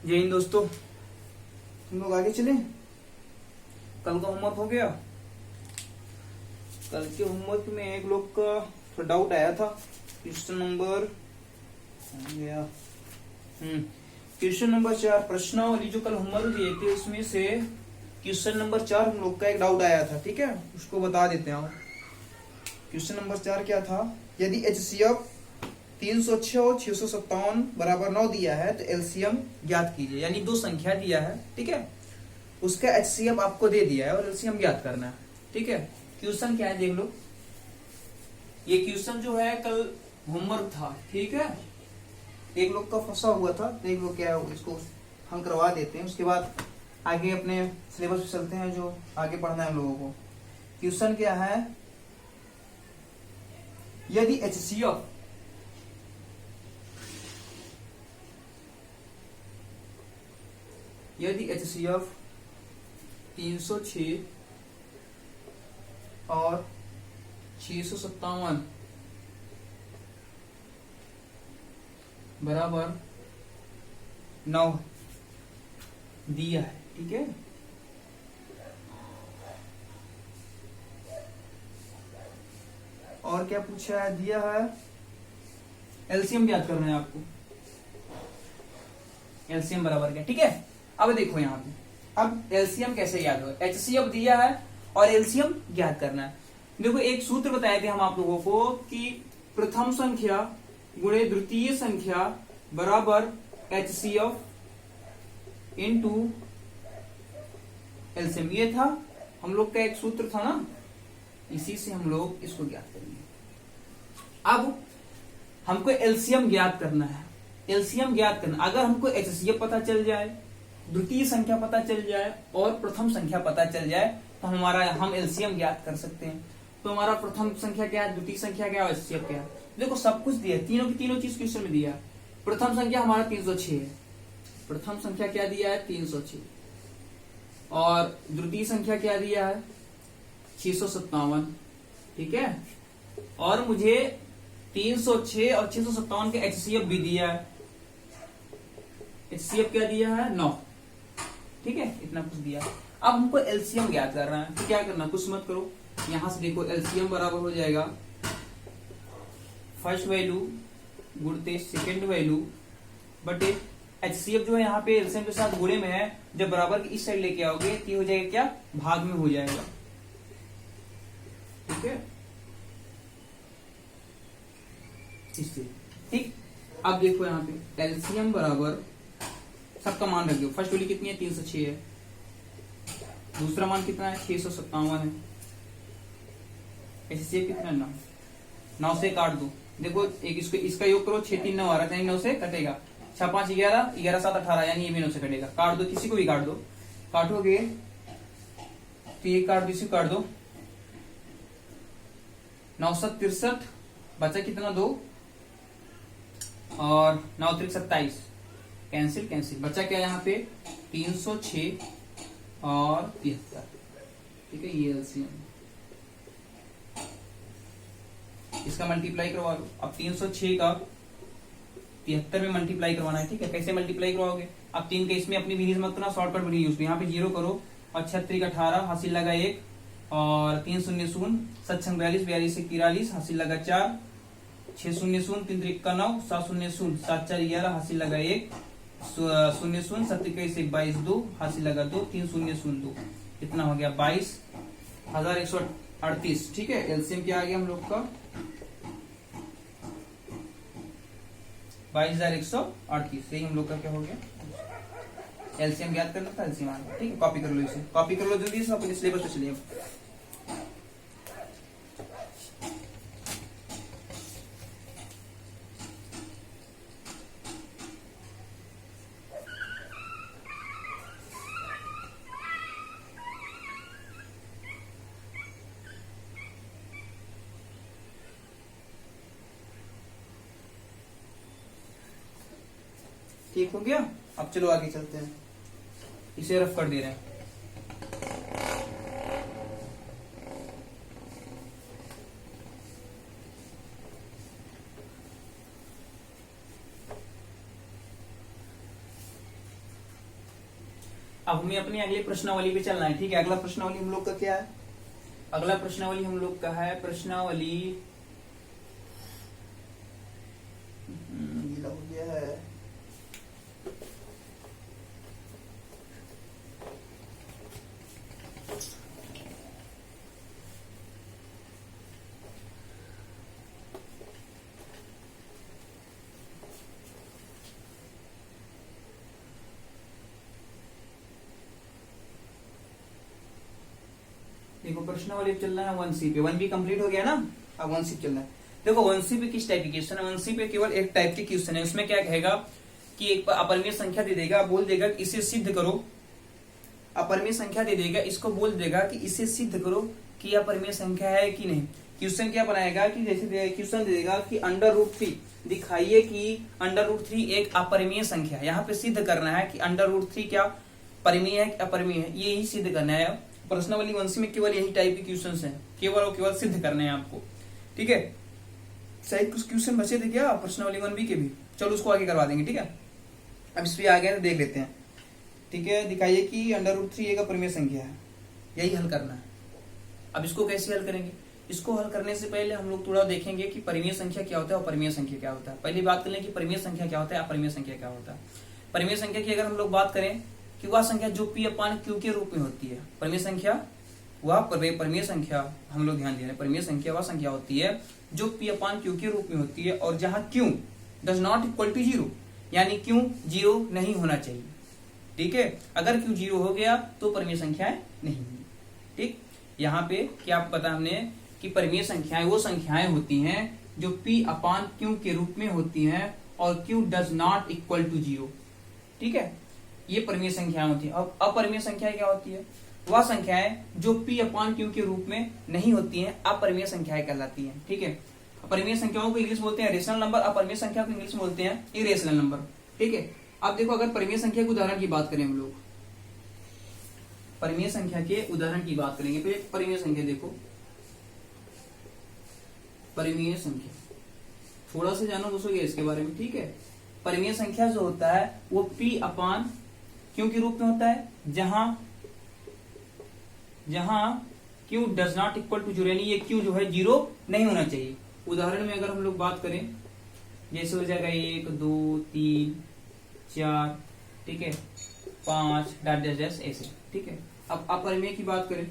जय हिंद दोस्तों। हम लोग आगे चले। कल का होमवर्क हो गया। कल के होमवर्क में एक लोग का थोड़ा डाउट आया था। क्वेश्चन नंबर गया क्वेश्चन नंबर 4 प्रश्नावली जो कल होमवर्क दिए थे उसमें से क्वेश्चन नंबर 4 हम लोग का एक डाउट आया था। ठीक है, उसको बता देते हैं। क्वेश्चन नंबर 4 क्या था? यदि HCF 306 और 657 बराबर 9 दिया है तो एलसीएम ज्ञात कीजिए। यानी दो संख्या दिया है, ठीक है, उसका HCF आपको दे दिया है और एलसीएम ज्ञात करना है। ठीक है, क्वेश्चन क्या है देख लो। ये क्वेश्चन जो है कल होमवर्क था। ठीक है, एक लोग का फंसा हुआ था, देख लो क्या है, इसको हल करवा देते हैं। उसके बाद आगे अपने सिलेबस पे चलते हैं जो आगे पढ़ना है हम लोगों को। क्वेश्चन क्या है? यदि HCF यदि HCF 306 और 657 बराबर 9 दिया है, ठीक है, और क्या पूछा है? दिया है एलसीएम ज्ञात करना है आपको। एलसीएम बराबर क्या? ठीक है, अब देखो यहाँ पे अब एलसीएम कैसे याद हो। HCF दिया है और एलसीएम ज्ञात करना है। देखो एक सूत्र बताए थे हम आप लोगों को कि प्रथम संख्या गुणे द्वितीय संख्या बराबर HCF इंटू एलसीएम। ये था हम लोग का एक सूत्र था ना, इसी से हम लोग इसको ज्ञात करेंगे। अब हमको एलसीएम ज्ञात करना है। एलसीएम ज्ञात करना, अगर हमको HCF पता चल जाए, द्वितीय संख्या पता चल जाए और प्रथम संख्या पता चल जाए तो हम एलसीएम ज्ञात कर सकते हैं। तो हमारा प्रथम संख्या क्या है, द्वितीय संख्या क्या है, HCF क्या है। देखो सब कुछ दिया है, तीनों की तीनों चीज क्वेश्चन में दिया है। प्रथम संख्या हमारा 306 है। प्रथम संख्या क्या दिया है? 306। और द्वितीय संख्या क्या दिया है? 657। ठीक है, और मुझे 306 और 657 के HCF भी दिया है। HCF क्या दिया है? 9। ठीक है, इतना कुछ दिया है। अब हमको एलसीएम ज्ञात करना है। तो क्या करना, कुछ मत करो, यहां से देखो एलसीएम बराबर हो जाएगा फर्स्ट वैल्यू गुणते सेकेंड वैल्यू बटे HCF जो है यहाँ पे एलसीएम के साथ गुणे में है। जब बराबर की इस साइड लेके आओगे तो हो जाएगा क्या, भाग में हो जाएगा। ठीक है, इससे ठीक। अब देखो यहाँ पे एलसीएम बराबर सबका मान रख दो। फर्स्ट वैल्यू कितनी है? 306 है। दूसरा मान कितना है? 657 है। HCF कितना है? 9 से काट दो। देखो एक इसका योग करो, 6 3 9 आ रहा है, 9 से कटेगा। 6 5 11, 11 7 18, यानी ये भी 9 से कटेगा। काट दो, किसी को भी काट दो। काटोगे तो ये काट दो, इसी काट दो। 9 7 63, बचा कितना? 2 और 9 3 27, कैंसिल कैंसिल, बचा क्या यहाँ पे? 306 और 73। ठीक है, ये एलसीएम। इसका मल्टीप्लाई करवा लो। अब 306 का 73 में मल्टीप्लाई करवाना है। ठीक है, कैसे मल्टीप्लाई करवाओगे? अब 3 के इसमें अपनी विधि मत करना, शॉर्टकट विधि यूज। यहाँ पे 0 करो और 36 18, हासिल लगा 1 और 3 0 0, 7 6 42, 42 1 43, हासिल लगा 4, 6 0 0, 3 3 9, 7 0 0, 7 4 11, हासिल लगा 1, 0 0, 7 21 1 22 2, हासिल लगा 2, 3 0 0 2, कितना हो गया? 22,138। ठीक है, एलसीएम क्या आ गया हम लोग का? 22,138। यही हम लोग का क्या हो गया? एलसीएम ज्ञात करना था, एलसीएम आ गया। ठीक है, कॉपी कर लो, इसे कॉपी कर लो जल्दी से, अपने सिलेबस पे चलिए। ठीक हो गया। अब चलो आगे चलते हैं, इसे रफ कर दे रहे हैं। अब हमें अपनी अगली प्रश्नावली पे चलना है। ठीक है, अगला प्रश्नावली हम लोग का क्या है? अगला प्रश्नावली हम लोग का है प्रश्नावली गीला हो गया है। देखो प्रश्नावली पे चलना है 1C पे। 1B कंप्लीट हो गया ना, अब 1C चलना है। देखो 1C पे किस टाइप की क्वेश्चन है? 1C पे केवल एक टाइप के क्वेश्चन है। उसमें क्या कहेगा कि एक अपरिमेय संख्या दे देगा, बोल देगा कि इसे सिद्ध करो। अपरिमेय संख्या दे देगा, इसको बोल देगा कि इसे सिद्ध करो कि यह अपरिमेय संख्या है कि नहीं। क्वेश्चन क्या बनाएगा कि जैसे क्वेश्चन दे देगा कि √3 दिखाइए कि √3 एक अपरिमेय संख्या। यहाँ पे सिद्ध करना है कि √3 क्या परिमेय है कि अपरिमेय है, ये ही सिद्ध करना है। प्रश्नावली 1C में केवल यही टाइप के क्वेश्चंस हैं, केवल और केवल सिद्ध करने हैं आपको। ठीक है, शायद कुछ क्वेश्चन बचे थे क्या प्रश्नावली 1B के भी, चलो उसको आगे करवा देंगे। ठीक है, अब इस पे आ गए तो देख लेते हैं। ठीक है, दिखाइए कि √3 एक अपरिमेय संख्या है, यही हल करना है। अब इसको कैसे हल करेंगे? इसको हल करने से पहले हम लोग थोड़ा देखेंगे कि परिमेय संख्या क्या होता है और अपरिमेय संख्या क्या होता है। पहले बात कर लें कि परिमेय संख्या क्या होता है, अपरिमेय संख्या क्या होता है। परिमेय संख्या की अगर हम लोग बात करें कि वह संख्या जो P/Q के रूप में होती है। परिमेय संख्या वह परिमेय संख्या, हम लोग ध्यान दे रहे हैं, परिमेय संख्या वह संख्या होती है जो P/Q के रूप में होती है और जहां Q does not equal to 0, यानी Q 0 नहीं होना चाहिए। ठीक है, अगर Q 0 हो गया तो परिमेय संख्याएं नहीं होगी। ठीक, यहाँ पे क्या पता हमने कि परिमेय संख्याएं वो संख्याएं होती हैं जो P/Q के रूप में होती हैं और Q does not equal to 0। ठीक है, ये परिमेय संख्याएं होती है। अब अपरिमेय संख्याएं क्या होती है? वह संख्याएं जो P/Q के रूप में नहीं होती हैं, अपरिमेय संख्याएं कहलाती हैं। ठीक है, अपरिमेय संख्याओं को इंग्लिश बोलते हैं रेशनल नंबर, अपरिमेय संख्या को इंग्लिश में बोलते हैं इरेशनल नंबर। ठीक है, अब देखो अगर परिमेय संख्या के उदाहरण की बात करें हम लोग, परिमेय संख्या के उदाहरण की बात करेंगे। फिर परिमेय संख्या देखो, परिमेय संख्या थोड़ा सा जानो दोस्तों इसके बारे में। ठीक है, परिमेय संख्या जो होता है वो P/Q के रूप में होता है जहां Q does not equal to 0, यानी ये Q जो है 0 नहीं होना चाहिए। उदाहरण में अगर हम लोग बात करें, जैसे हो जाएगा 1 2 3 4, ठीक है, 5 डैश डैश डैश ऐसे। ठीक है, अब अपरिमेय की बात करें,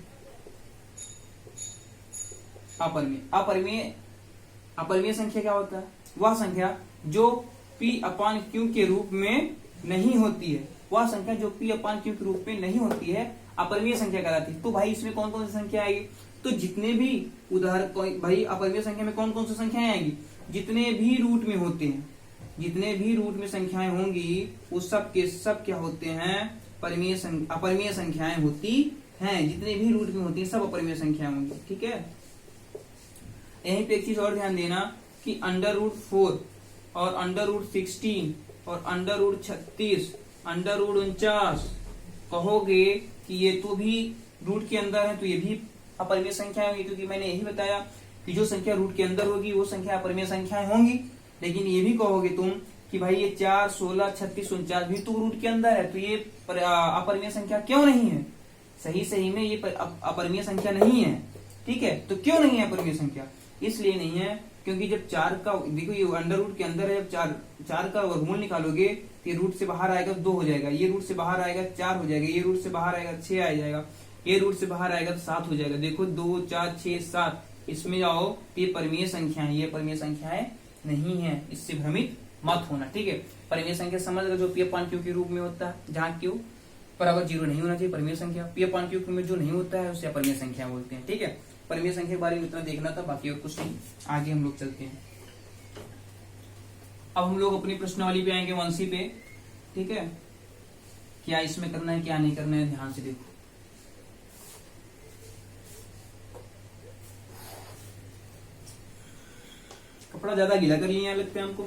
अपरिमेय संख्या क्या होता है? वह संख्या जो P/Q के रूप में नहीं होती है, वह संख्या जो P/Q के रूप में नहीं होती है अपरिमेय संख्या कहलाती है। तो भाई इसमें कौन कौन सी संख्या आएगी? तो जितने भी उदाहरण भाई अपरिमेय संख्या में कौन कौन सी संख्याएं आएंगी? जितने भी रूट में होते हैं, जितने भी रूट में संख्याएं होंगी वो सब के सब क्या होते हैं? अपरिमेय संख्याएं होती हैं। जितने भी रूट में होती हैं सब अपरिमेय संख्याएं होंगी। ठीक है, यहीं पे एक चीज और ध्यान देना कि √4 और √16 और √36 √49 कहोगे कि ये तो भी रूट के अंदर है, तो ये भी अपरिमेय संख्या होगी, क्योंकि मैंने यही बताया कि जो संख्या रूट के अंदर होगी वो संख्या अपरिमेय संख्याएं होंगी। लेकिन ये भी कहोगे तुम कि भाई ये 4 16 36 49 भी तो रूट के अंदर है, तो ये अपरिमेय संख्या क्यों नहीं है? सही में ये अपरिमेय संख्या नहीं है। ठीक है, तो क्यों नहीं है अपरिमेय संख्या? इसलिए नहीं है क्योंकि जब 4 का, देखो ये अंडर रूट के अंदर है, जब 4 का वर्गमूल निकालोगे तो ये रूट से बाहर आएगा 2 हो जाएगा, ये रूट से बाहर आएगा 4 हो जाएगा, ये रूट से बाहर आएगा 6 आ जाएगा, ये रूट से बाहर आएगा तो 7 हो जाएगा। देखो 2 4 6 7, इसमें जाओ तो ये परिमेय संख्या है, ये परिमेय संख्याएं नहीं है, इससे भ्रमित मत होना। ठीक है, परिमेय संख्या समझ लो जो P/Q के रूप में होता है, जहाँ Q बराबर 0 नहीं होना चाहिए परिमेय संख्या। P/Q में जो नहीं होता है उसे अपरिमेय संख्या बोलते हैं। ठीक है, परिमेय संख्या के बारे में इतना देखना था, बाकी और कुछ नहीं। आगे हम लोग चलते हैं। अब हम लोग अपनी प्रश्नावली पे आएंगे 1C पे। ठीक है, क्या इसमें करना है क्या नहीं करना है, ध्यान से देखो। कपड़ा ज्यादा गीला कर लिया लगता है हमको,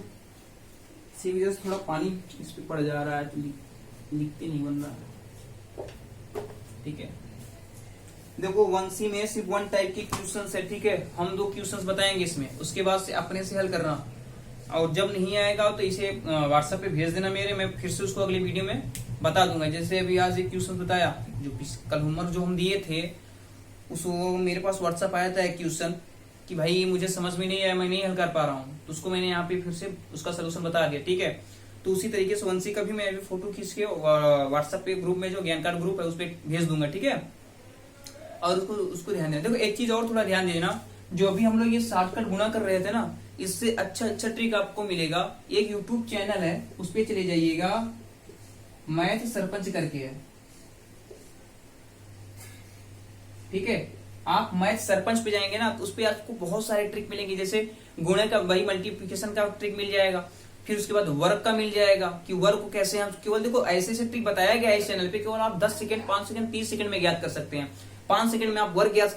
इसी वजह से थोड़ा पानी इस पे पड़ जा रहा है, तो लिखते नहीं बन रहा। ठीक है, देखो 1C में सिर्फ 1 टाइप के क्वेश्चन है। ठीक है, हम 2 क्वेश्चन बताएंगे इसमें, उसके बाद से अपने से हल करना। और जब नहीं आएगा तो इसे व्हाट्सएप पे भेज देना मेरे, मैं फिर से उसको अगली वीडियो में बता दूंगा। जैसे अभी आज एक क्वेश्चन बताया, जो कल होमवर्क जो हम दिए थे उसको मेरे पास व्हाट्सएप आया था एक क्वेश्चन कि भाई मुझे समझ में नहीं आया, मैं नहीं हल कर पा रहा हूँ, तो उसको मैंने यहाँ पे फिर से उसका सोल्यूशन बता दिया, ठीक है। तो उसी तरीके से वंशी का भी मैं अभी फोटो खींच के व्हाट्सएप पे ग्रुप में जो ज्ञान कार्ड ग्रुप है उस पर भेज दूंगा, ठीक है। और उसको ध्यान देना। देखो एक चीज और थोड़ा ध्यान देना, जो अभी हम लोग ये शॉर्टकट गुणा कर रहे थे ना, इससे अच्छा अच्छा ट्रिक आपको मिलेगा। एक यूट्यूब चैनल है, उस पर चले जाइएगा, मैथ सरपंच करके है, ठीक है। आप मैथ सरपंच पे जाएंगे ना तो उस पर आपको बहुत सारे ट्रिक मिलेंगे, जैसे गुणे का वही मल्टीप्लिकेशन का ट्रिक मिल जाएगा, फिर उसके बाद वर्क का मिल जाएगा कि वर्क को कैसे हम केवल देखो ऐसे ऐसे ट्रिक बताया गया है इस चैनल पे, केवल आप 10 सेकंड 5 सेकंड 30 सेकंड में ज्ञात कर सकते हैं। 5 सेकंड में आप वर्ग ज्ञात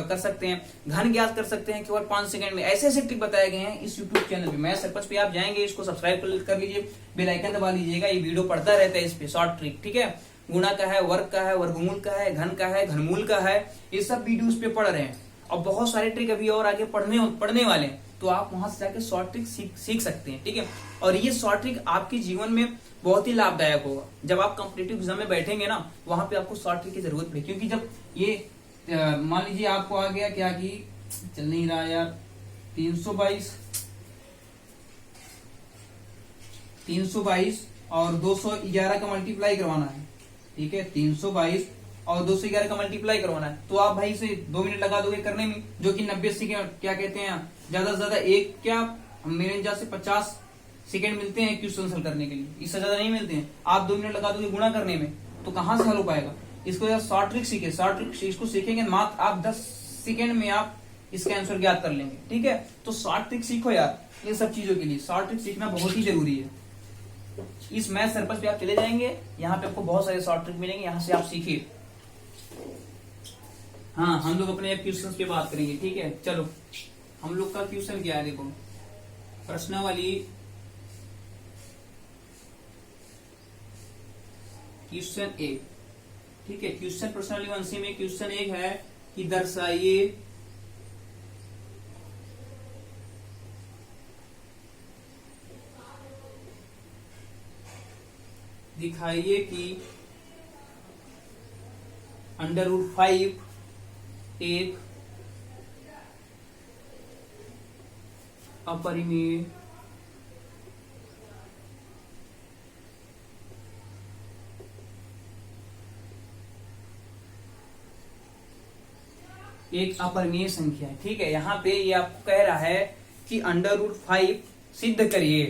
कर सकते हैं, घन ज्ञात कर सकते हैं केवल 5 सेकंड में। ऐसे ऐसे ट्रिक बताए गए हैं इस यूट्यूब चैनल पे। मैं सरपंच पे आप जाएंगे, इसको सब्सक्राइब कर लीजिए, बेल आइकन दबा लीजिएगा, ये वीडियो पढ़ता रहता है इस पे शॉर्ट ट्रिक, ठीक है। गुणा का है, वर्ग का है, वर्गमूल का है, घन का है, घनमूल का है, ये सब वीडियो उस पे पढ़ रहे हैं। और बहुत सारे ट्रिक अभी और आगे पढ़ने वाले हैं, तो आप वहां से जाके शॉर्ट ट्रिक सीख सकते हैं, ठीक है। और ये शॉर्ट ट्रिक आपके जीवन में बहुत ही लाभदायक होगा। जब आप कॉम्पिटिटिव एग्जाम में बैठेंगे ना, वहां पे आपको शॉर्ट ट्रिक की जरूरत पड़ेगी, क्योंकि जब ये मान लीजिए आपको आ गया क्या कि चल नहीं रहा यार 322 और 211 का मल्टीप्लाई करवाना है, ठीक है। 322 और 211 का मल्टीप्लाई करवाना है, तो आप भाई इसे 2 मिनट लगा दोगे करने में, जो कि 90 सेकेंड क्या कहते हैं, ज्यादा से ज्यादा एक क्या मेरे अंदाज से 50 सेकेंड मिलते हैं क्वेश्चन हल करने के लिए, इससे ज्यादा नहीं मिलते हैं। आप 2 मिनट लगा दोगे गुणा करने में, तो कहां से हल हो पाएगा। इसको यार शॉर्ट ट्रिक सीखे, शॉर्ट ट्रिक इसको सीखेंगे मात्र आप 10 सेकेंड में आप इसका आंसर ज्ञात कर लेंगे, ठीक है। तो शॉर्ट ट्रिक सीखो यार, इन सब चीजों के लिए शॉर्ट ट्रिक सीखना बहुत ही जरूरी है। इस मैथ सरपंच पे आप चले जाएंगे, यहाँ पे आपको बहुत सारे शॉर्ट ट्रिक मिलेंगे, यहाँ से आप सीखिए। हाँ, हम लोग अपने क्वेश्चन पे बात करेंगे, ठीक है। चलो हम लोग का क्वेश्चन क्या है, देखो प्रश्नावली क्वेश्चन 1, ठीक है। क्वेश्चन प्रश्नावली वंशी में क्वेश्चन 1 है कि दर्शाइए दिखाइए कि √5 एक अपरिमेय संख्या है, ठीक है। यहाँ पे ये आपको कह रहा है कि √5 सिद्ध करिए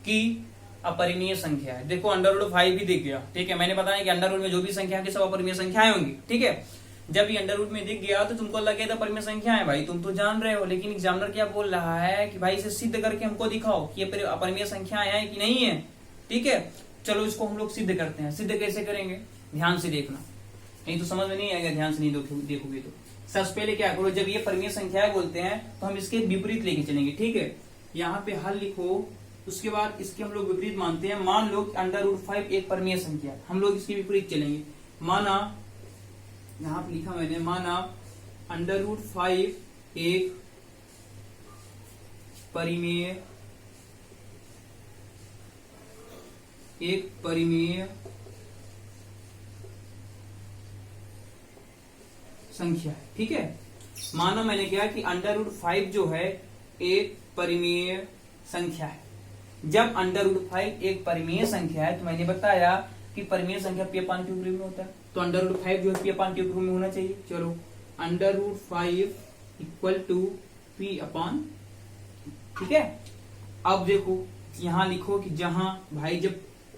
कि अपरिमेय संख्या है। देखो √5 भी दिख गया, ठीक है। मैंने बताया कि अंडर रूट में जो भी संख्या है सब अपरिमेय संख्याएं होंगी, ठीक है। जब ये अंडर रूट में दिख गया तो तुमको लगे था परिमेय संख्या है, भाई तुम तो जान रहे हो, लेकिन एग्जामिनर क्या बोल रहा है कि भाई इसे सिद्ध करके हमको दिखाओ कि ये अपरिमेय संख्याएं हैं कि नहीं है, ठीक है। चलो इसको हम लोग सिद्ध करते हैं। सिद्ध कैसे करेंगे, ध्यान से देखना, नहीं तो समझ में नहीं आएगा, ध्यान से नहीं देखोगे तो। सबसे पहले क्या करो, जब ये परिमेय संख्याएं बोलते हैं तो हम इसके विपरीत लेके चलेंगे, ठीक है। यहाँ पे हल लिखो, उसके बाद इसके हम लोग विपरीत मानते हैं। मान लो √5 एक परिमेय संख्या, हम लोग इसके विपरीत चलेंगे। माना, यहाँ पे लिखा मैंने, माना √5 एक परिमेय संख्या है, ठीक है। माना मैंने क्या कि √5 जो है एक परिमेय संख्या है। जब √5 एक परिमेय संख्या है तो मैंने बताया कि परिमेय संख्या p/q में होता है, तो √5 जो है p/q में होना चाहिए। चलो √5 = p/, ठीक है। अब देखो यहाँ लिखो कि जहां भाई जब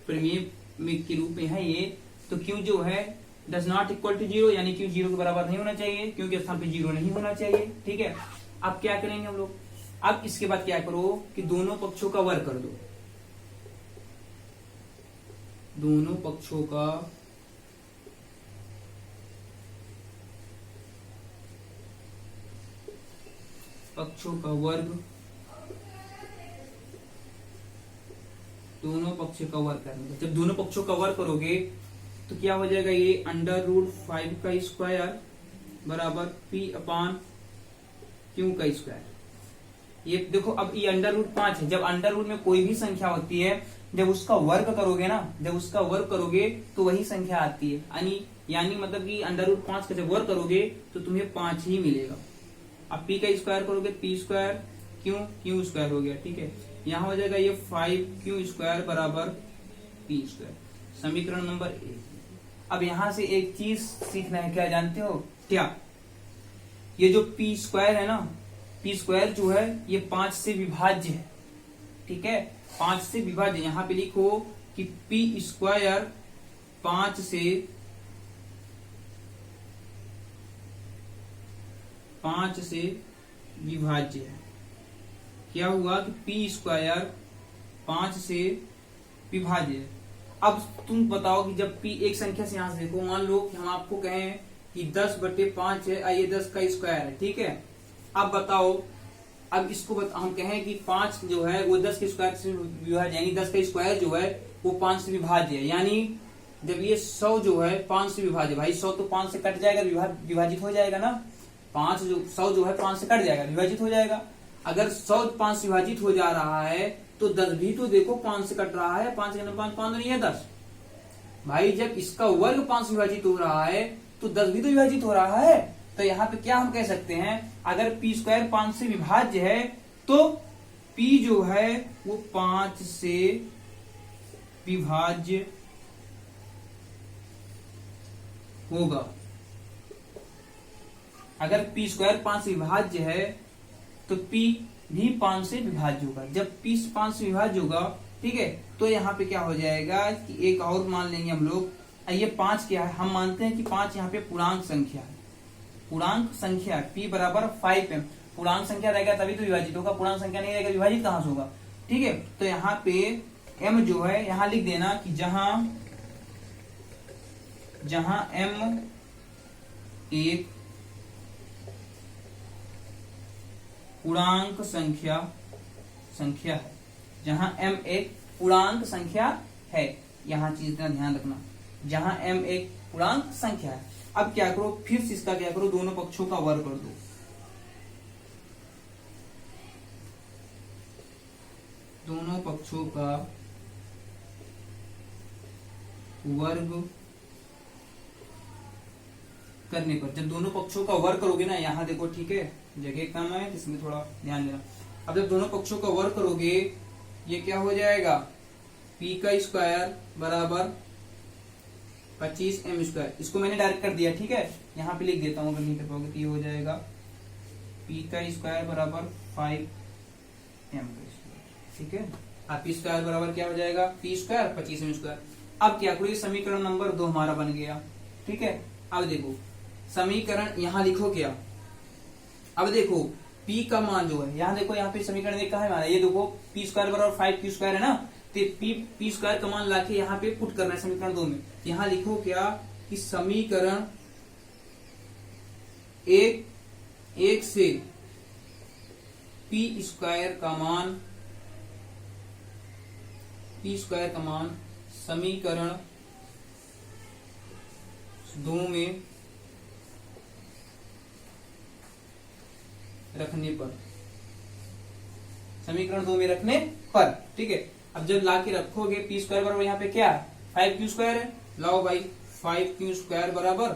परिमेय में के रूप में है ये, तो q जो है डज नॉट इक्वल टू 0, यानी q 0 के बराबर नहीं होना चाहिए, क्योंकि स्थान पे 0 नहीं होना चाहिए, ठीक है। अब क्या करेंगे हम लोग, अब इसके बाद क्या करो कि दोनों पक्षों का वर्ग कर दो, दोनों पक्षों का वर्ग, दोनों पक्षों का वर्ग करेंगे। जब दोनों पक्षों का वर्ग करोगे तो क्या हो जाएगा, ये √5 का स्क्वायर बराबर p/q का स्क्वायर, ये देखो, अब ये √5 है। जब अंडर रूट में कोई भी संख्या होती है, जब उसका वर्ग करोगे ना, जब उसका वर्ग करोगे तो वही संख्या आती है। यानी मतलब कि √5 का जब वर्ग करोगे तो तुम्हें 5 ही मिलेगा। अब p का स्क्वायर करोगे p², q² हो गया, ठीक है। यहाँ हो जाएगा ये 5q² बराबर p², समीकरण नंबर 1। अब यहां से एक चीज सीखना है, क्या जानते हो क्या? ये जो p² है ना, p² जो है ये 5 से विभाज्य है, ठीक है, 5 से विभाज्य। यहाँ पे लिखो कि p² 5 से विभाज्य है। क्या हुआ कि p² 5 से विभाज्य है। अब तुम बताओ कि जब p एक संख्या से यहां से देखो, मान लो कि हम आपको कहें कि 10/5 है, ये 10 का स्क्वायर है, ठीक है। अब बताओ, अब इसको हम कहें कि 5 जो है वो 10 के स्क्वायर से विभाज्य, यानी 10 का स्क्वायर जो है वो 5 से विभाज्य है। यानी जब ये 100 जो है 5 से विभाज्य, भाई 100 तो 5 से कट जाएगा, विभाजित हो जाएगा ना। 100 जो है 5 से कट जाएगा, विभाजित हो जाएगा। अगर 100 5 से विभाजित हो जा रहा है तो 10 भी तो देखो 5 से कट रहा है। 5 नहीं है 10। भाई जब इसका वर्ग 5 से विभाजित हो रहा है तो 10 भी तो विभाजित हो रहा है। तो यहाँ पे क्या हम कह सकते हैं, अगर p² 5 से विभाज्य है तो p जो है वो 5 से विभाज्य होगा। अगर p² 5 से विभाज्य है तो p भी 5 से विभाज्य होगा। जब p 5 से विभाज्य होगा, ठीक है, तो यहाँ पे क्या हो जाएगा कि एक और मान लेंगे हम लोग। ये 5 क्या है, हम मानते हैं कि 5 यहाँ पे पूर्णांक संख्या है। पूर्णांक संख्या p बराबर 5m। पूर्णांक संख्या रहेगा तभी तो विभाजित होगा, पूर्णांक संख्या नहीं रहेगा विभाजित कहां से होगा, ठीक है। तो यहाँ पे m जो है यहाँ लिख देना कि जहां m एक पूर्णांक संख्या है, जहां m एक पूर्णांक संख्या है। यहां चीज का ध्यान रखना, जहां m एक पूर्णांक संख्या है। अब क्या करो, फिर से इसका क्या करो, दोनों पक्षों का वर्ग कर दो। दोनों पक्षों का वर्ग करने पर, जब दोनों पक्षों का वर्ग करोगे ना, यहाँ देखो, ठीक है, जगह कम है इसमें थोड़ा ध्यान देना। अब जब दोनों पक्षों का वर्ग करोगे, ये क्या हो जाएगा, p² बराबर 25m²। इसको मैंने डायरेक्ट कर दिया, ठीक है, यहाँ पे लिख देता हूँ, अगर नहीं कर पाओगे तो ये हो जाएगा p² बराबर 5m², ठीक है। अब p² बराबर क्या हो जाएगा, p² 25m²। अब क्या करो, समीकरण नंबर 2 हमारा बन गया, ठीक है। अब देखो समीकरण यहाँ लिखो क्या, अब देखो p का मान जो है, यहाँ देखो, यहाँ पे समीकरण एक का है हमारा, ये देखो p² बराबर 5q² है ना, तो p² का मान लाके यहाँ पे पुट करना है समीकरण 2 में। यहाँ लिखो क्या कि समीकरण 1 से p² का मान समीकरण 2 में रखने पर, समीकरण 2 में रखने पर, ठीक है। अब जब लाके रखोगे p² बराबर यहाँ पे क्या है, 5q² है, लाओ भाई 5q² बराबर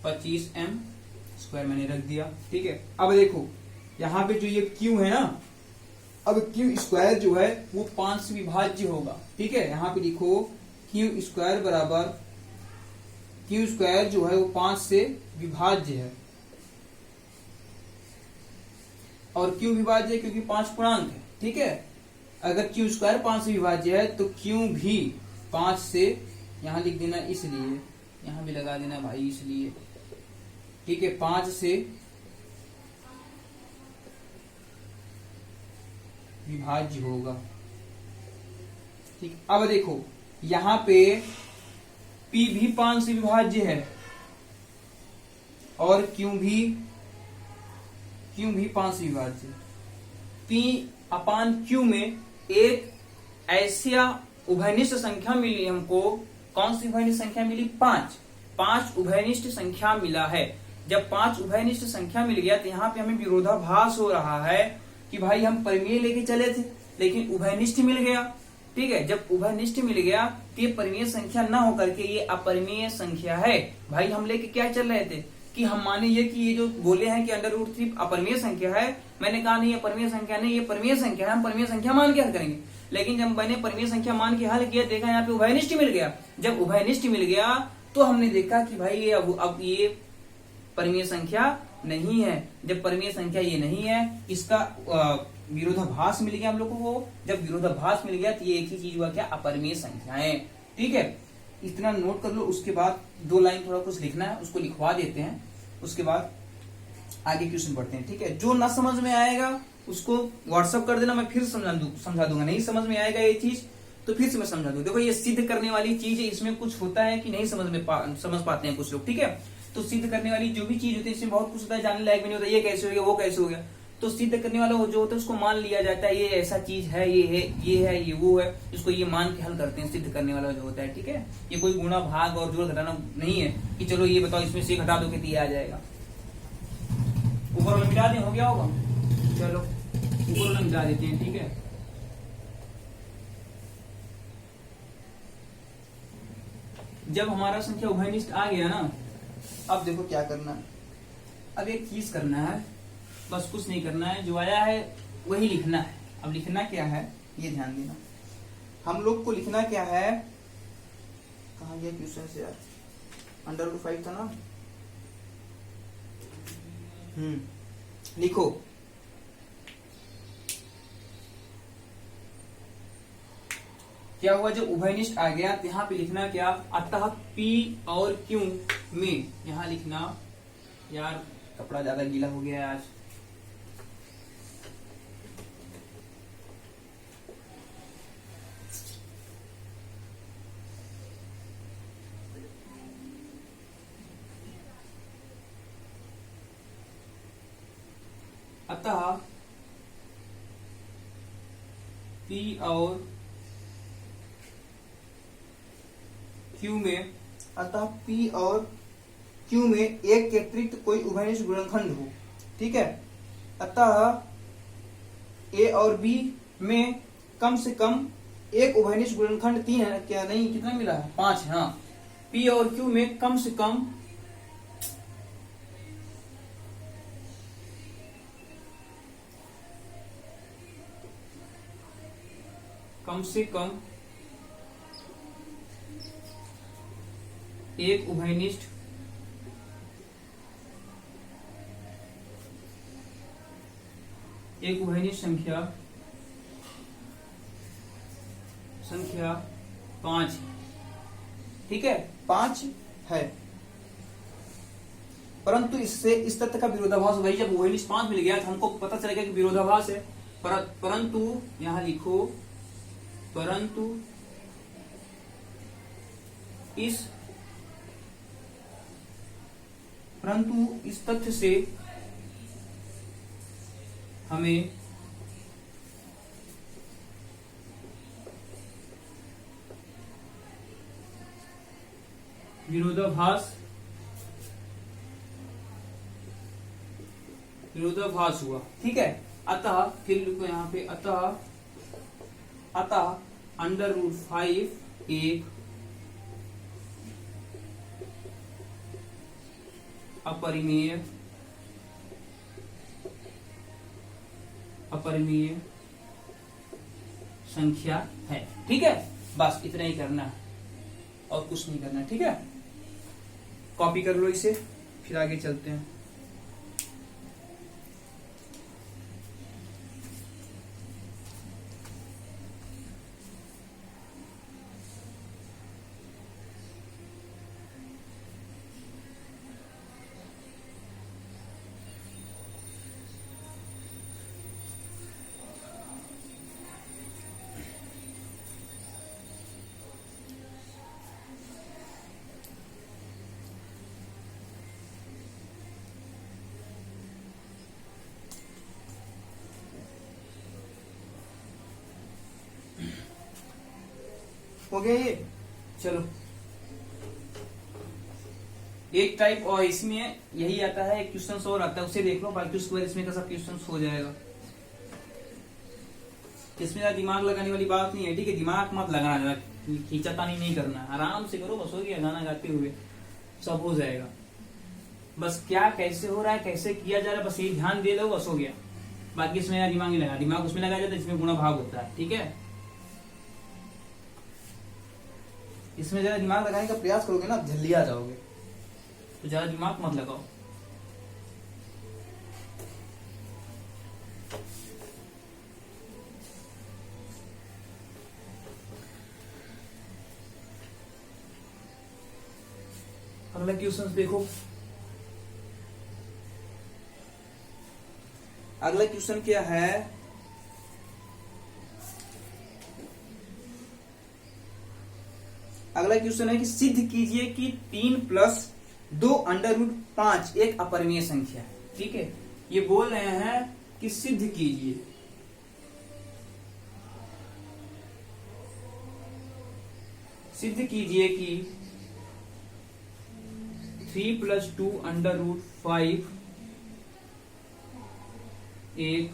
25m² मैंने रख दिया, ठीक है। अब देखो यहाँ पे जो ये q है ना, अब q² जो है वो 5 से विभाज्य होगा, ठीक है। यहाँ पे लिखो q² बराबर, q² जो है वो 5 से विभाज्य है, और q विभाज्य है क्योंकि 5 पूर्णांक है, ठीक है। अगर q² 5 से विभाज्य है तो q भी 5 से, यहां लिख देना इसलिए, यहां भी लगा देना भाई इसलिए, ठीक है, 5 से विभाज्य होगा, ठीक। अब देखो यहाँ पे p भी 5 से विभाज्य है और q भी 5 से विभाज्य। p/q में एक ऐसा उभयनिष्ठ संख्या मिली हमको, कौन सी उभयनिष्ठ संख्या मिली, 5 उभयनिष्ठ संख्या मिला है। जब 5 उभयनिष्ठ संख्या मिल गया तो यहाँ पे हमें विरोधाभास हो रहा है, कि भाई हम परिमेय लेके चले थे लेकिन उभयनिष्ठ मिल गया। ठीक है, जब उभयनिष्ठ मिल गया तो ये परिमेय संख्या ना होकर के ये अपरिमेय संख्या है। भाई हम लेके क्या चल रहे थे कि हम माने ये कि ये जो बोले हैं कि √3 अपरिमेय संख्या है, मैंने कहा नहीं ये परिमेय संख्या नहीं, ये परिमेय संख्या है, हम परिमेय संख्या मान के हल करेंगे। लेकिन जब मैंने परिमेय संख्या मान के हल किया, देखा यहाँ पे उभयनिष्ठ मिल गया। जब उभयनिष्ठ मिल गया तो हमने देखा कि भाई ये अब ये परिमेय संख्या नहीं है। जब परिमेय संख्या ये नहीं है, इसका विरोधाभास मिल गया हम लोगों को। जब विरोधाभास मिल गया तो ये एक ही चीज हुआ, क्या, अपरिमेय संख्याएं। ठीक है, इतना नोट कर लो। उसके बाद 2 लाइन थोड़ा कुछ लिखना है, उसको लिखवा देते हैं, उसके बाद आगे क्वेश्चन पढ़ते हैं। ठीक है, जो ना समझ में आएगा उसको व्हाट्सअप कर देना, मैं फिर समझा दूंगा। नहीं समझ में आएगा ये चीज तो फिर से मैं समझा दूंगा। देखो ये सिद्ध करने वाली चीज है, इसमें कुछ होता है कि नहीं समझ पाते हैं कुछ लोग। ठीक है, तो सिद्ध करने वाली जो भी चीज होती है इसमें बहुत कुछ होता है, जानने लायक भी नहीं होता, ये कैसे हो गया, वो कैसे हो गया। तो सिद्ध करने वाला जो होता है उसको मान लिया जाता है, ये ऐसा चीज है, ये है, ये है, ये वो है, इसको ये मान के हल करते हैं सिद्ध करने वाला जो होता है। ठीक है, ये कोई गुणा भाग और जोड़ घटाना नहीं है कि चलो ये बताओ इसमें से घटा दो कि ये आ जाएगा। ऊपर वाला मिटा दें, हो गया होगा। चलो ऊपर वाला मिटा देते हैं। ठीक है, जब हमारा संख्या उभयनिष्ठ आ गया ना, अब देखो क्या करना है। अब एक चीज करना है, बस कुछ नहीं करना है, जो आया है वही लिखना है। अब लिखना क्या है ये ध्यान देना, हम लोग को लिखना क्या है। कहाँ गया क्वेश्चन से यार, √5 था ना। लिखो, क्या हुआ, जब उभयनिष्ठ आ गया तो यहाँ पे लिखना क्या, अतः P और Q में, यहाँ लिखना, यार कपड़ा ज्यादा गीला हो गया है आज। अतः P और Q में, अतः P और Q में एक के अतिरिक्त कोई उभयनिष्ठ गुणनखंड हो। ठीक है, अतः A और B में कम से कम एक उभयनिष्ठ गुणनखंड 3 है क्या, नहीं कितना मिला है, 5 है। हाँ, P और Q में कम से कम एक उभयनिष्ठ संख्या 5। ठीक है, 5 है, परंतु इससे इस तथ्य का विरोधाभास, वही जब उभयनिष्ठ 5 मिल गया तो हमको पता चलेगा कि विरोधाभास है। परंतु यहां लिखो, परंतु इस तथ्य से हमें विरोधाभास हुआ। ठीक है, अतः फिर लिखो यहाँ पे, अतः √5 एक अपरिमेय संख्या है। ठीक है, बस इतना ही करना है और कुछ नहीं करना है। ठीक है, कॉपी कर लो इसे, फिर आगे चलते हैं। हो गया ये। चलो एक टाइप और इसमें यही आता है, एक क्वेश्चन और आता है, उसे देख लो, बाकी उसके बाद इसमें का सब क्वेश्चन हो जाएगा। इसमें ज्यादा दिमाग लगाने वाली बात नहीं है, ठीक है। दिमाग मत लगाना, खींचातानी नहीं करना, आराम से करो, बस हो गया। गाना गाते हुए सब हो जाएगा। बस क्या कैसे हो रहा है, कैसे किया जा रहा है, बस ये ध्यान दे लो, बस हो गया। बाकी इसमें यार दिमाग नहीं लगा, दिमाग उसमें लगाया जाता है जिसमें गुणा भाग होता है, ठीक है। इसमें ज्यादा दिमाग लगाने का प्रयास करोगे ना, झल्लिया जाओगे, तो ज्यादा दिमाग मत लगाओ। अगला क्वेश्चन देखो। अगला क्वेश्चन क्या है, अगला क्वेश्चन है कि सिद्ध कीजिए कि 3 + 2 √ 5 एक अपरिमेय संख्या है, ठीक है। ये बोल रहे हैं कि सिद्ध कीजिए, सिद्ध कीजिए कि 3 + 2 √ 5 एक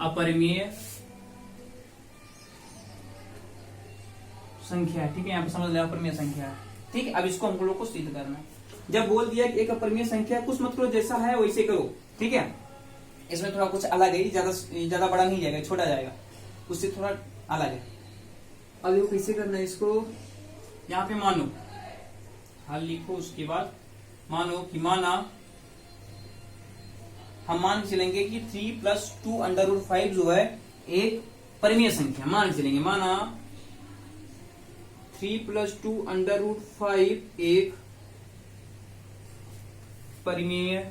अपरिमेय संख्या है, ठीक है। यहाँ पे समझ लिया, अपरिमेय संख्या है, ठीक है। अब इसको हम लोग को सिद्ध करना है। जब बोल दिया कि एक अपरिमेय संख्या, कुछ मत करो, जैसा है वैसे करो, ठीक है। इसमें थोड़ा कुछ अलग है, ज्यादा बड़ा नहीं जाएगा, छोटा जाएगा, उससे थोड़ा अलग है। अब देखो कैसे करना है इसको। यहाँ पे मानो, हल लिखो, उसके बाद मानो कि माना, हम मान के चलेंगे कि 3 + 2 √ 5 जो है एक परिमेय संख्या मान के चलेंगे। माना 3 + 2 √ 5 एक परिमेय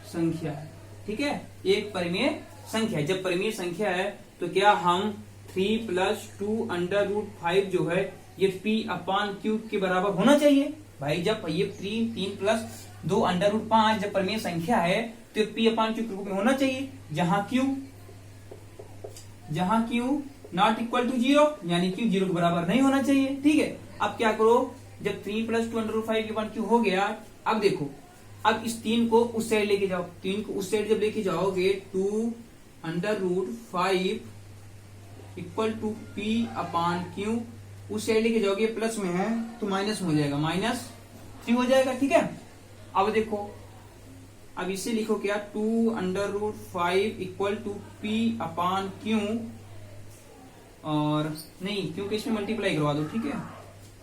संख्या है, ठीक है। एक परिमेय संख्या, जब परिमेय संख्या है तो क्या हम 3 + 2 √ 5 जो है ये p/3 के बराबर होना चाहिए भाई। जब ये 3 + 2 √ 5 जब परिमेय संख्या है तो p/3 के रूप में होना चाहिए, जहां q नॉट इक्वल टू 0, यानी q 0 के बराबर नहीं होना चाहिए, ठीक है। अब क्या करो, जब 3 + 2 √ 5 के वन q हो गया, अब देखो, अब इस 3 को उस साइड लेके जाओ, 3 को उस साइड जब लेके जाओगे 2 √ 5 इक्वल टू p/q, उस साइड लेके जाओगे, प्लस में है तो माइनस में हो जाएगा, -3 हो जाएगा, ठीक है। अब देखो, अब इसे लिखो क्या, 2 √ 5 इक्वल टू p/q, और नहीं, क्योंकि इसमें मल्टीप्लाई करवा दो, ठीक है।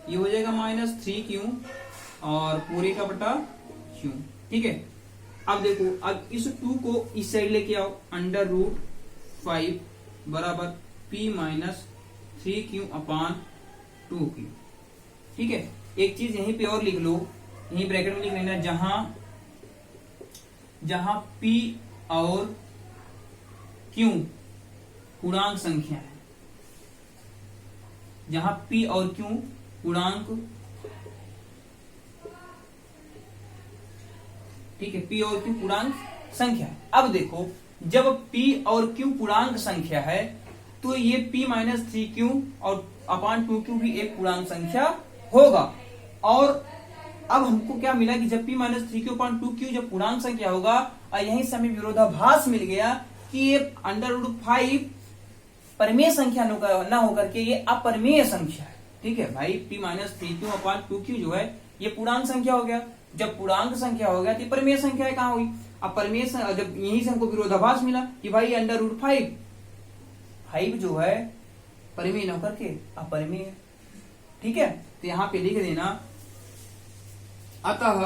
ये हो जाएगा -3q और पूरे का बटा q, ठीक है। अब देखो, अब इस 2 को इस साइड लेके आओ, √5 बराबर p - 3q/2q, ठीक है। एक चीज यहीं पे और लिख लो, यहीं ब्रैकेट में लिख लेना, जहां p और q पूर्णांक संख्या है, जहां p और q पूर्णांक, ठीक है, p और q पूर्णांक संख्या है। अब देखो, जब p और q पूर्णांक संख्या है तो ये p - 3q और /2q भी एक पूर्णांक संख्या होगा। और अब हमको क्या मिला कि जब p - 3q/2q जब पूर्णांक संख्या होगा, और यहीं से हमें विरोधाभास मिल गया कि ये √5 परिमेय संख्या न होकर के ये अपरिमेय संख्या है, ठीक है भाई। p - 3q/2q जो है ये पूर्णांक संख्या हो गया। जब पूर्णांक संख्या हो गया तो परिमेय संख्या कहाँ हुई, अपरिमेय। जब यहीं से हमको विरोधाभास मिला कि भाई √5 जो है परिमेय न करके अपरिमेय है, ठीक है। तो यहां पे लिख देना, अतः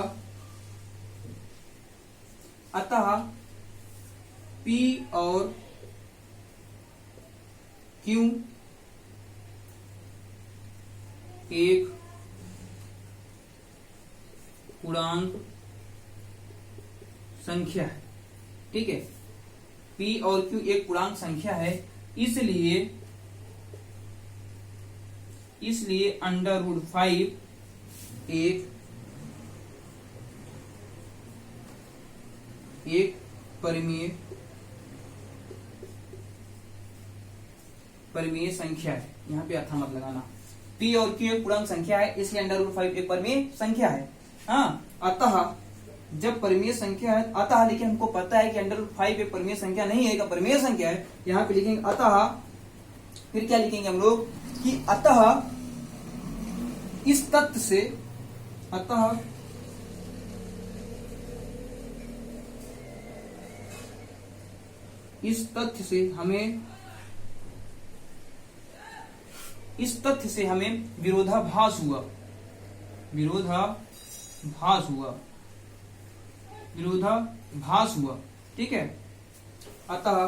p और q एक पूर्णांक संख्या है, ठीक है। p और q एक पूर्णांक संख्या है, इसलिए √5 एक परिमेय परिमेय संख्या है। यहाँ पे अथा मत लगाना। P और Q एक पूर्णांक संख्या है, इसलिए √5 एक परिमेय संख्या है। हाँ, अतः जब परिमेय संख्या है, अतः लेकिन हमको पता है कि √5 एक परिमेय संख्या नहीं है, एक परिमेय संख्या है। यहाँ पे लिखेंगे अतः, फिर क्या लिखेंगे हम लोग कि अतः इस तथ्य से, अतः इस तथ्य से हमें विरोधाभास हुआ, ठीक है। अतः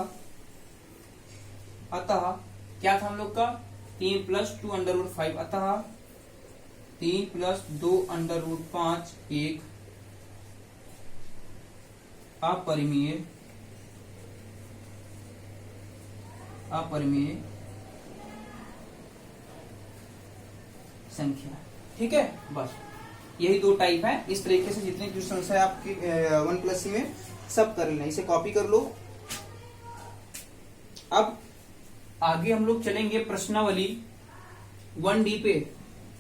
क्या था हम लोग का 3 + 2 √5, अतः 3 + 2 √5 एक अपरिमेय संख्या, ठीक है। बस यही 2 टाइप है। इस तरीके से जितने क्वेश्चन है आपके 1+C में सब कर लेना, इसे कॉपी कर लो। अब आगे हम लोग चलेंगे प्रश्नावली 1D पे,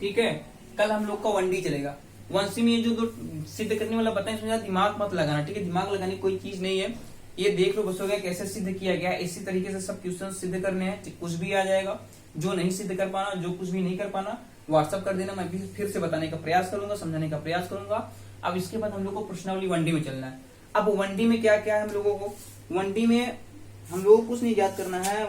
ठीक है। कल हम लोग का 1D चलेगा। 1C में ये जो 2 सिद्ध करने वाला बताएं, इसमें दिमाग मत लगाना, ठीक है। दिमाग लगाने की कोई चीज नहीं है, ये देख लो बस हो गया कैसे सिद्ध किया गया। इसी तरीके से सब क्वेश्चन सिद्ध करने हैं, कुछ भी आ जाएगा। जो नहीं सिद्ध कर पाना, जो कुछ भी नहीं कर पाना, व्हाट्सअप कर देना, मैं फिर से बताने का प्रयास करूंगा, समझाने का प्रयास करूंगा। अब इसके बाद हम लोग को प्रश्नावली 1D में चलना है। अब 1D में क्या क्या है हम लोगों को, 1D में हम लोगों को कुछ नहीं याद करना है।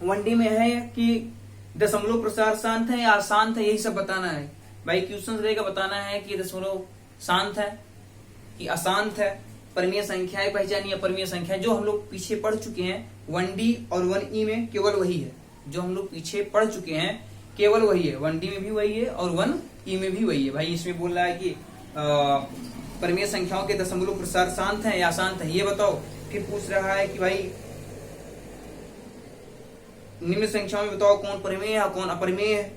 1D में है कि दशमलव प्रसार शांत है या अशांत है, यही सब बताना है भाई। क्वेश्चन रहेगा, बताना है कि दशमलव शांत है कि अशांत है, परिमेय संख्याएं पहचानी, अपरिमेय संख्या। जो हम लोग पीछे पढ़ चुके हैं 1D और 1E में केवल वही है, जो हम लोग पीछे पढ़ चुके हैं केवल वही है। 1D में भी वही है और 1E में भी वही है। भाई इसमें बोल रहा है कि परिमेय संख्याओं के दशमलव प्रसार शांत है या अशांत है, ये बताओ। फिर पूछ रहा है कि भाई निम्न संख्याओं में बताओ कौन परिमेय है कौन अपरिमेय है।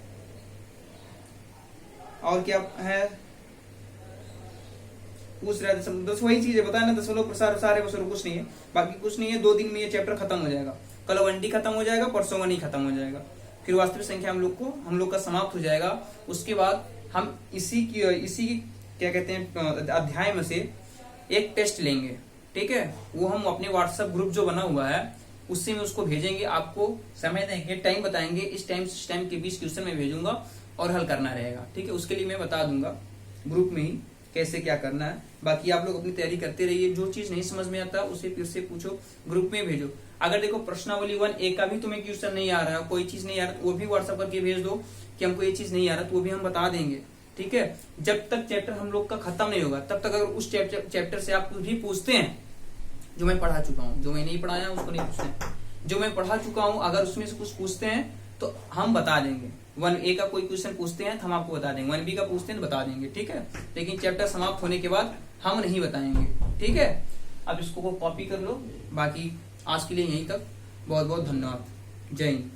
और क्या है पूछ रहा है, बस वही चीज है, बताया ना, दशमलव प्रसार है, बस और कुछ नहीं है, बाकी कुछ नहीं है। 2 दिन में ये चैप्टर खत्म हो जाएगा। कल 1D खत्म हो जाएगा, परसों 1E खत्म हो जाएगा, फिर वास्तविक संख्या हम लोग का समाप्त हो जाएगा। उसके बाद हम इसी की क्या कहते हैं अध्याय में से एक टेस्ट लेंगे, ठीक है। वो हम अपने व्हाट्सएप ग्रुप जो बना हुआ है उससे में उसको भेजेंगे, आपको समय देंगे, टाइम बताएंगे, इस टाइम के बीच क्वेश्चन में भेजूंगा और हल करना रहेगा, ठीक है। उसके लिए मैं बता दूंगा ग्रुप में ही कैसे क्या करना है। बाकी आप लोग अपनी तैयारी करते रहिए। जो चीज नहीं समझ में आता उसे फिर से पूछो, ग्रुप में भेजो। अगर देखो प्रश्नावली 1A का भी तुम्हें क्वेश्चन नहीं आ रहा है, कोई चीज नहीं आ रहा, तो वो भी व्हाट्सएप करके भेज दो कि हमको ये चीज नहीं आ रहा, तो वो भी हम बता देंगे, ठीक है। जब तक चैप्टर हम लोग का खत्म नहीं होगा तब तक अगर उस चैप्टर से आप कुछ भी पूछते हैं जो मैं पढ़ा चुका हूँ, जो मैं नहीं पढ़ाया उसको नहीं पूछते, जो मैं पढ़ा चुका हूँ अगर उसमें से कुछ पूछते हैं तो हम बता देंगे। 1A का कोई क्वेश्चन पूछते हैं तो हम आपको बता देंगे, 1B का पूछते हैं तो बता देंगे, ठीक है। लेकिन चैप्टर समाप्त होने के बाद हम नहीं बताएंगे, ठीक है। अब इसको कॉपी कर लो। बाकी आज के लिए यहीं तक, बहुत बहुत धन्यवाद। जय हिंद।